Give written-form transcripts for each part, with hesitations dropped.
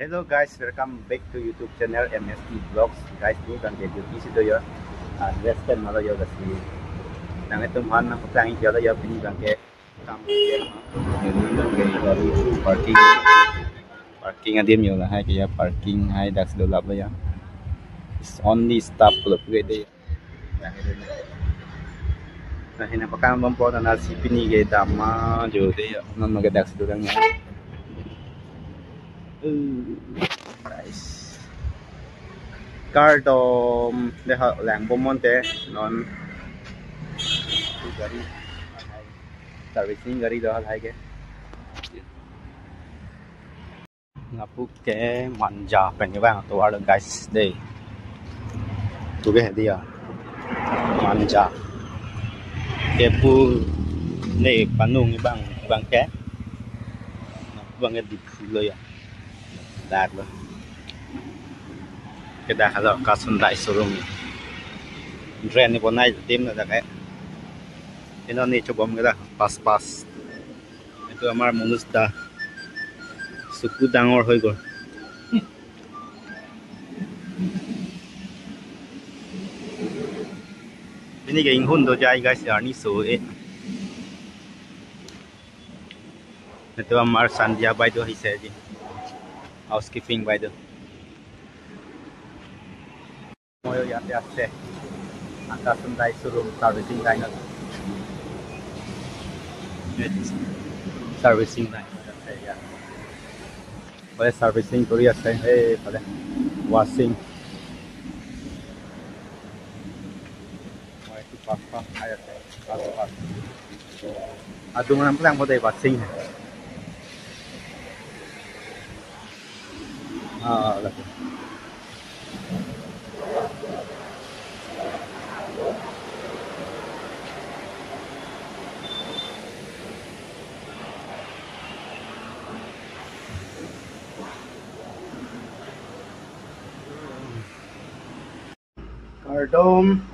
Hello guys, welcome back to YouTube channel MST Vlogs. Guys, ini kan jadi situ ya. Western malah ya kasi. Nang itong han ng pagkangin kaya ya pini kan ke kampiyan. Ini dari parking adim yo lah hai kaya parking hai dak sedolap ya. It's only stop pula pwede. Nah ini pagkang mampo na nasi pini kaya dama jo de ya. Nan magadak sedolang ya. Price Cardom để họ làng bom monte non gari servicing gari đó hay cái ngapuk cái manja pen cái bang tu ada guys đây tu cái gì à manja cái pu này panung cái bang cái bang cái điเลยà đạt luôn cái đạt là cả xuân đại showroom brand này bọn này tìm là cái nó này cho bom cái đó pass itu amar manusta suku dangor hoi gol ini cái inhun do jai guys arni so itu amar sandia by do hise ji housekeeping by the moyo yate ase aka sundai showroom servicing line servicing line ya boleh servicing kori ase boleh washing itu pas aya pas adung nam plang boleh washing lah. Cardom,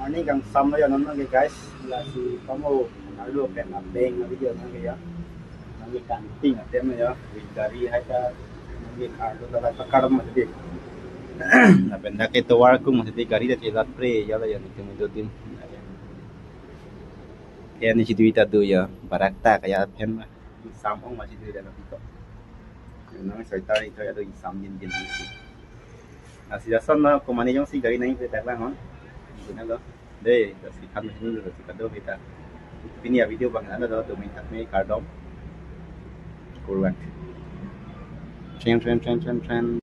ini kang sama ya nonton guys, là si kamu lalu pen abeng video nanti ya, nanti kanting ada ya, dari ada nanti kardo dalam cardom masih nah benda kita warku masih di gari dah celat pre ya lah yang itu mudodin ya ni situ kita tu ya barakta kayak pen lah samong masih di dalam itu nang cerita itu ada isam jen nah sudah sana komani yang si gari naik kita lah hon guna lo deh si kan ini si kado kita ini ya video bang ada tu minta me cardom kurang tren